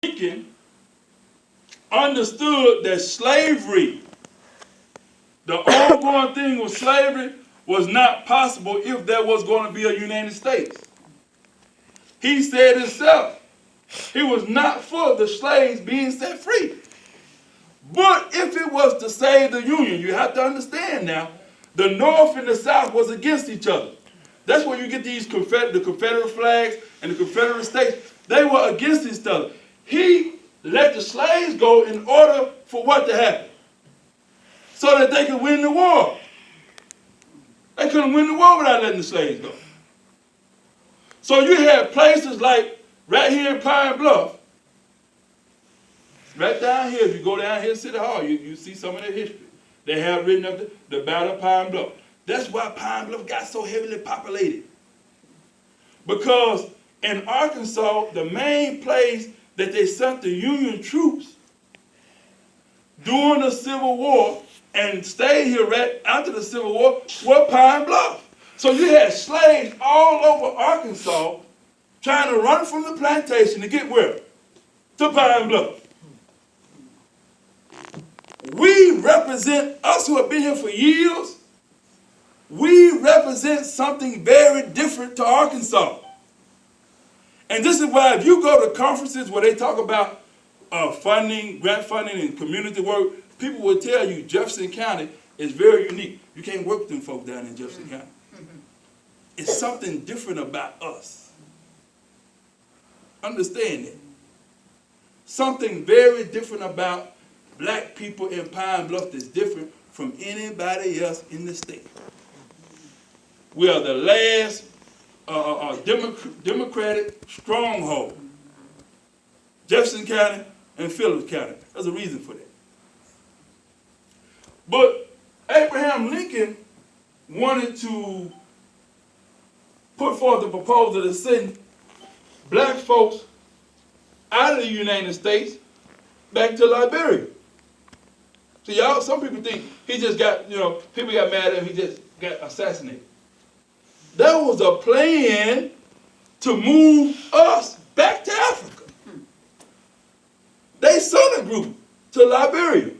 Lincoln understood that slavery, the ongoing thing with slavery, was not possible if there was going to be a United States. He said himself, he was not for the slaves being set free. But if it was to save the Union, you have to understand now, the North and the South was against each other. That's where you get these the Confederate flags and the Confederate States. They were against each other. He let the slaves go in order for what to happen? So that they could win the war. They couldn't win the war without letting the slaves go. So you had places like right here in Pine Bluff, right down here, if you go down here to City Hall, you see some of their history. They have written up the Battle of Pine Bluff. That's why Pine Bluff got so heavily populated. Because in Arkansas, the main place that they sent the Union troops during the Civil War and stayed here right after the Civil War was Pine Bluff. So you had slaves all over Arkansas trying to run from the plantation to get where? To Pine Bluff. We represent, us who have been here for years, we represent something very different to Arkansas. And this is why if you go to conferences where they talk about funding, grant funding, and community work, people will tell you Jefferson County is very unique. You can't work with them folks down in Jefferson County. It's something different about us. Understand that. Something very different about black people in Pine Bluff that's different from anybody else in the state. We are the last Democratic stronghold. Jefferson County and Phillips County. There's a reason for that. But Abraham Lincoln wanted to put forth a proposal to send black folks out of the United States back to Liberia. See, y'all, some people think he just got, people got mad at him, he just got assassinated. There was a plan to move us back to Africa. They sent a group to Liberia.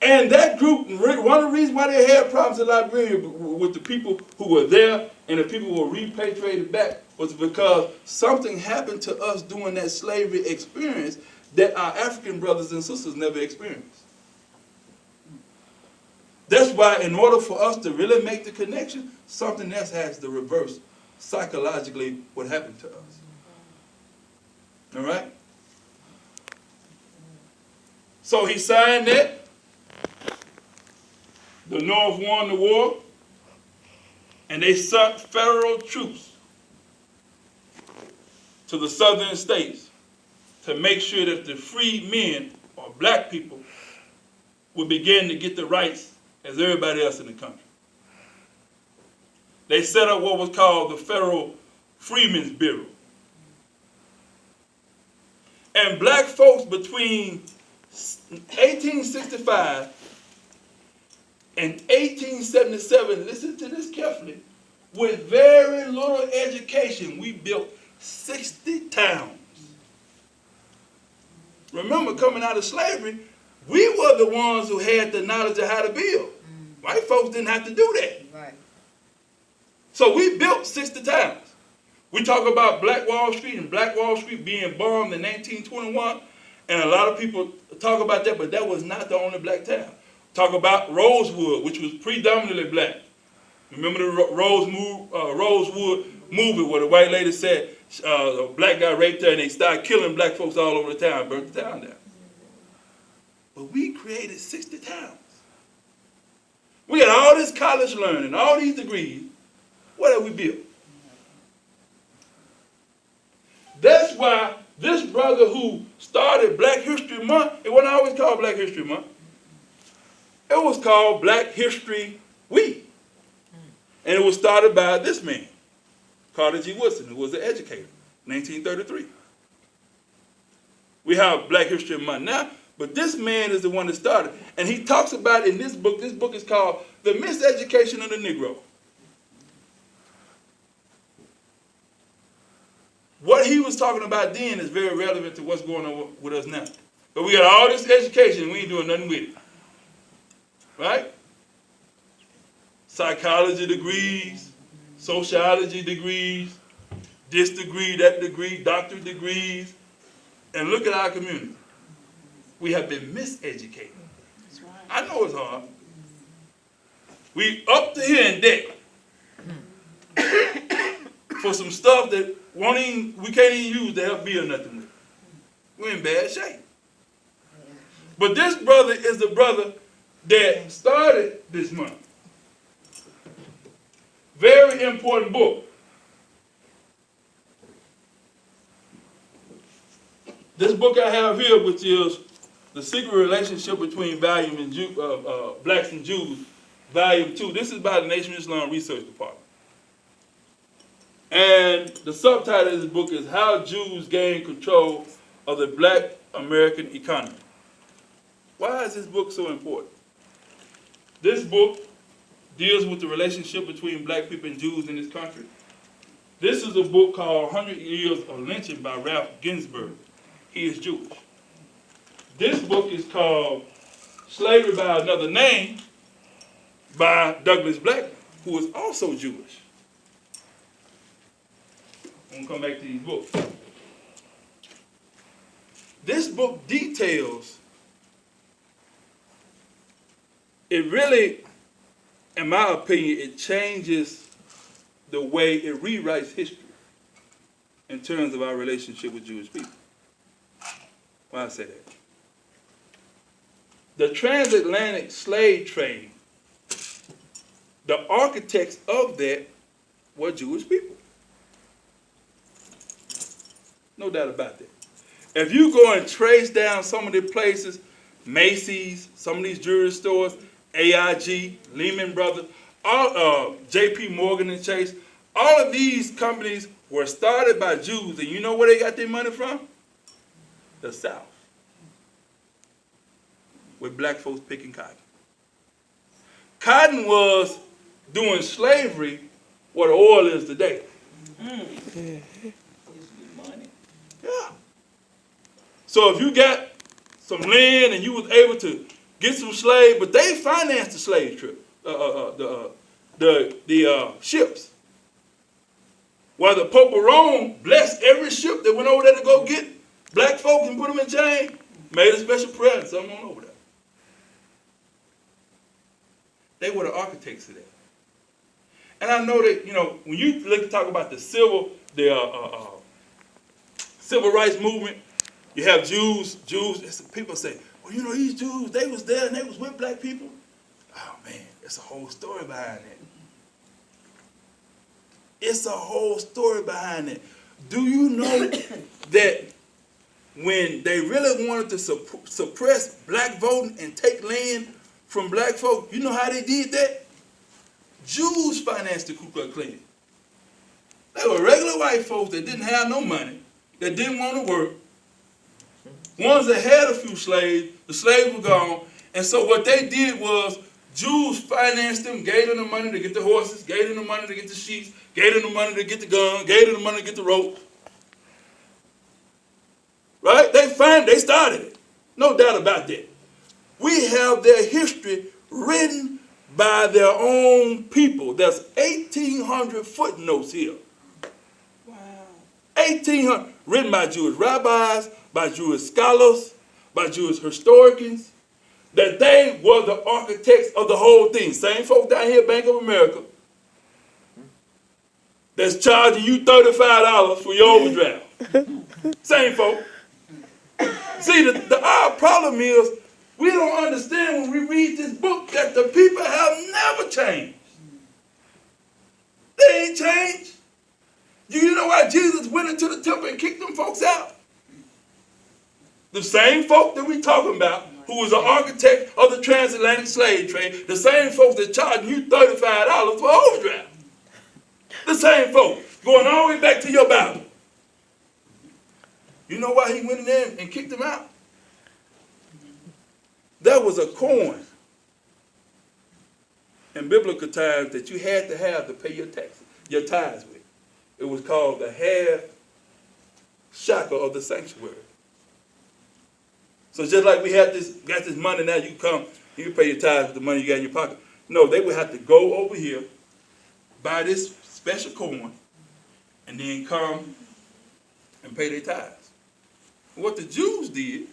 And that group, one of the reasons why they had problems in Liberia with the people who were there and the people who were repatriated back was because something happened to us during that slavery experience that our African brothers and sisters never experienced. That's why in order for us to really make the connection, something else has to reverse psychologically what happened to us. All right? So he signed that. The North won the war, and they sent federal troops to the southern states to make sure that the free men or black people would begin to get the rights as everybody else in the country. They set up what was called the Federal Freemen's Bureau. And black folks between 1865 and 1877, listen to this carefully, with very little education, we built 60 towns. Remember, coming out of slavery, we were the ones who had the knowledge of how to build. White folks didn't have to do that. Right. So we built 60 towns. We talk about Black Wall Street and Black Wall Street being bombed in 1921, and a lot of people talk about that, but that was not the only black town. Talk about Rosewood, which was predominantly black. Remember the Rosewood movie where the white lady said a black guy raped her and they started killing black folks all over the town, burnt the town down. But we created 60 towns. We had all this college learning, all these degrees. What have we built? That's why this brother who started Black History Month, it wasn't always called Black History Month. It was called Black History Week. And it was started by this man, Carter G. Woodson, who was an educator, 1933. We have Black History Month now, but this man is the one that started. And he talks about in this book is called The Miseducation of the Negro. What he was was talking about then is very relevant to what's going on with us now. But we got all this education and we ain't doing nothing with it. Right? Psychology degrees, sociology degrees, this degree, that degree, doctorate degrees. And look at our community. We have been miseducated. That's right. I know it's hard. We up to here in debt for some stuff that we can't even use to help build nothing with. We're in bad shape. But this brother is the brother that started this month. Very important book. This book I have here, which is The Secret Relationship Between Blacks and Jews, Volume 2. This is by the Nation of Islam Research Department. And the subtitle of this book is How Jews Gain Control of the Black American Economy. Why is this book so important? This book deals with the relationship between black people and Jews in this country. This is a book called 100 Years of Lynching by Ralph Ginsberg. He is Jewish. This book is called Slavery by Another Name by Douglas Blackman, who is also Jewish. I'm going to come back to these books. This book details, it really, in my opinion, it changes the way it rewrites history in terms of our relationship with Jewish people. Why I say that? The transatlantic slave trade, the architects of that were Jewish people. No doubt about that. If you go and trace down some of the places, Macy's, some of these jewelry stores, AIG, Lehman Brothers, J.P. Morgan and Chase, all of these companies were started by Jews, and you know where they got their money from? The South, with black folks picking cotton. Cotton was doing slavery what oil is today. Yeah. So if you got some land and you was able to get some slaves, but they financed the slave trip, the ships. While the Pope of Rome blessed every ship that went over there to go get black folks and put them in chains, made a special prayer and sent them on over there. They were the architects of that. And I know that, when you talk about the civil rights movement, you have Jews, people say, well, these Jews, they was there and they was with black people. Oh, man, it's a whole story behind that. It's a whole story behind it. Do you know that when they really wanted to suppress black voting and take land from black folk, you know how they did that? Jews financed the Ku Klux Klan. They were regular white folks that didn't have no money, that didn't want to work. Ones that had a few slaves, the slaves were gone. And so what they did was Jews financed them, gave them the money to get the horses, gave them the money to get the sheep, gave them the money to get the gun, gave them the money to get the rope. Right? They started it. No doubt about that. We have their history written by their own people. There's 1,800 footnotes here. Wow. 1,800 written by Jewish rabbis, by Jewish scholars, by Jewish historians, that they were the architects of the whole thing. Same folk down here at Bank of America that's charging you $35 for your overdraft. Same folk. See, our problem is we don't understand when we read this book that the people have never changed. They ain't changed. You know why Jesus went into the temple and kicked them folks out? The same folk that we talking about, who was the architect of the transatlantic slave trade, the same folks that charging you $35 for overdraft. The same folk, going all the way back to your Bible. You know why he went in there and kicked them out? There was a coin in biblical times that you had to have to pay your taxes, your tithes with. It was called the half shackle of the sanctuary. So just like we got this money now, you come, you pay your tithes with the money you got in your pocket. No, they would have to go over here, buy this special coin, and then come and pay their tithes. What the Jews did,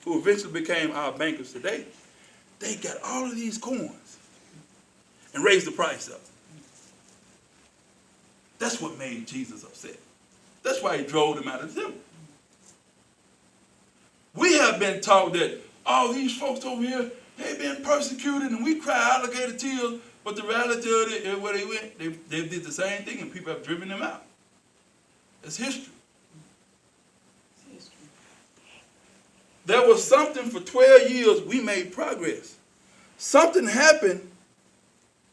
who eventually became our bankers today, they got all of these coins and raised the price up. That's what made Jesus upset. That's why he drove them out of the temple. We have been taught that all these folks over here, they've been persecuted and we cry alligator tears, but the reality of it, where they went, they did the same thing and people have driven them out. It's history. There was something for 12 years we made progress. Something happened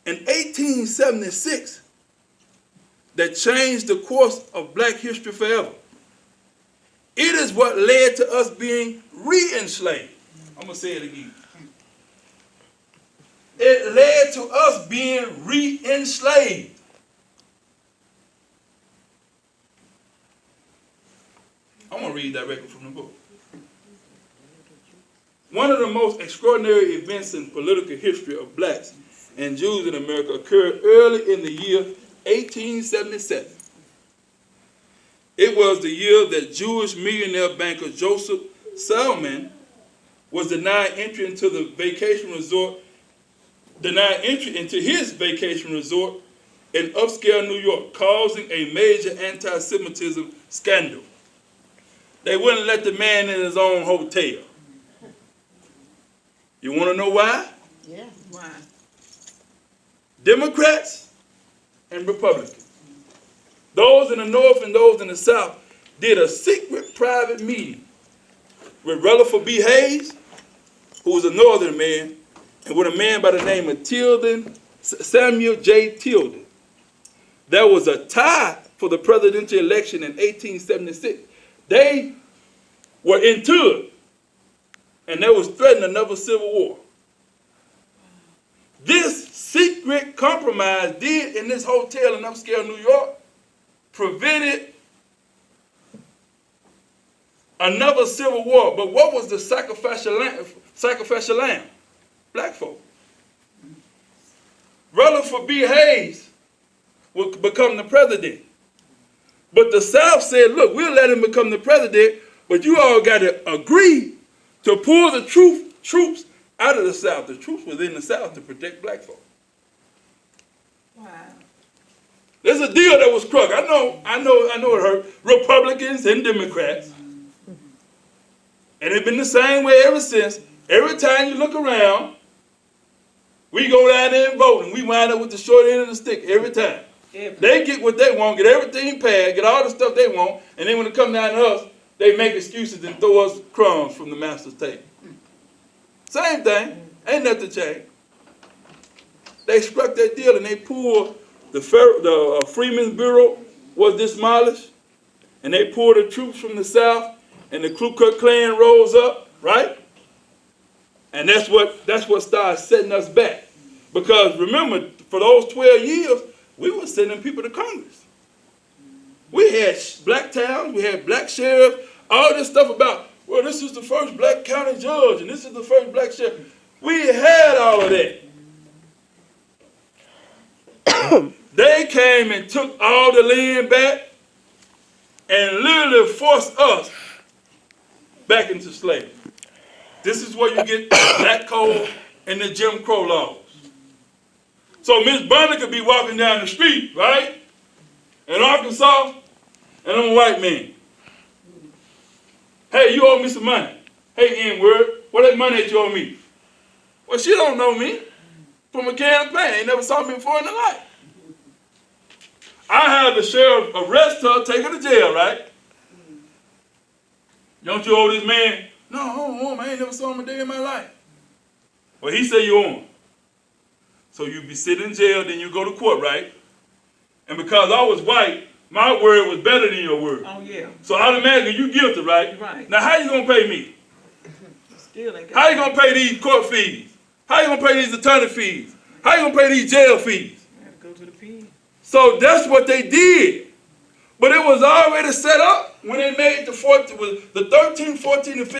in 1876 that changed the course of black history forever. It is what led to us being re-enslaved. I'm going to say it again. It led to us being re-enslaved. I'm going to read directly from the book. One of the most extraordinary events in political history of blacks and Jews in America occurred early in the year 1877. It was the year that Jewish millionaire banker Joseph Salmon was denied entry into his vacation resort in upscale New York, causing a major anti-Semitism scandal. They wouldn't let the man in his own hotel. You want to know why? Yeah, why? Democrats and Republicans, those in the North and those in the South, did a secret private meeting with Rutherford B. Hayes, who was a Northern man, and with a man by the name of Samuel J. Tilden. There was a tie for the presidential election in 1876. They were into it, and they was threatening another civil war. This secret compromise did in this hotel in upscale New York prevented another civil war. But what was the sacrificial lamb? Black folk. Rutherford B. Hayes would become the president. But the South said, look, we'll let him become the president, but you all got to agree to pull the troops out of the South. The troops were in the South to protect black folk. Wow. There's a deal that was struck. I know it hurt Republicans and Democrats. And it's been the same way ever since. Every time you look around, we go down there and vote, and we wind up with the short end of the stick every time. They get what they want, get everything passed, get all the stuff they want, and then when it comes down to us, they make excuses and throw us crumbs from the master's table. Same thing. Ain't nothing changed. They struck that deal and they pulled the Freemen's Bureau was demolished, and they pulled the troops from the South, and the Ku Klux Klan rose up, right? And that's what started setting us back. Because remember, for those 12 years, we were sending people to Congress. We had black towns, we had black sheriffs, all this stuff about, well, this is the first black county judge, and this is the first black sheriff. We had all of that. They came and took all the land back and literally forced us back into slavery. This is where you get black code and the Jim Crow laws. So Miss Bunny could be walking down the street, right, in Arkansas, and I'm a white man. Hey, you owe me some money. Hey, N-word, what that money that you owe me? Well, she don't know me from a can of paint. Ain't never saw me before in her life. I have the sheriff arrest her, take her to jail, right? Don't you owe this man? No, I don't owe him. I ain't never saw him a day in my life. Well, he said you owe him. So you be sitting in jail, then you go to court, right? And because I was white, my word was better than your word. Oh, yeah. So automatically you guilty, right? Right. Now how you gonna pay me? Still ain't got How you gonna pay these court fees? How you gonna pay these attorney fees? How you gonna pay these jail fees? I gotta go to the pen. So that's what they did. But it was already set up when they made the 13, 14, and 15.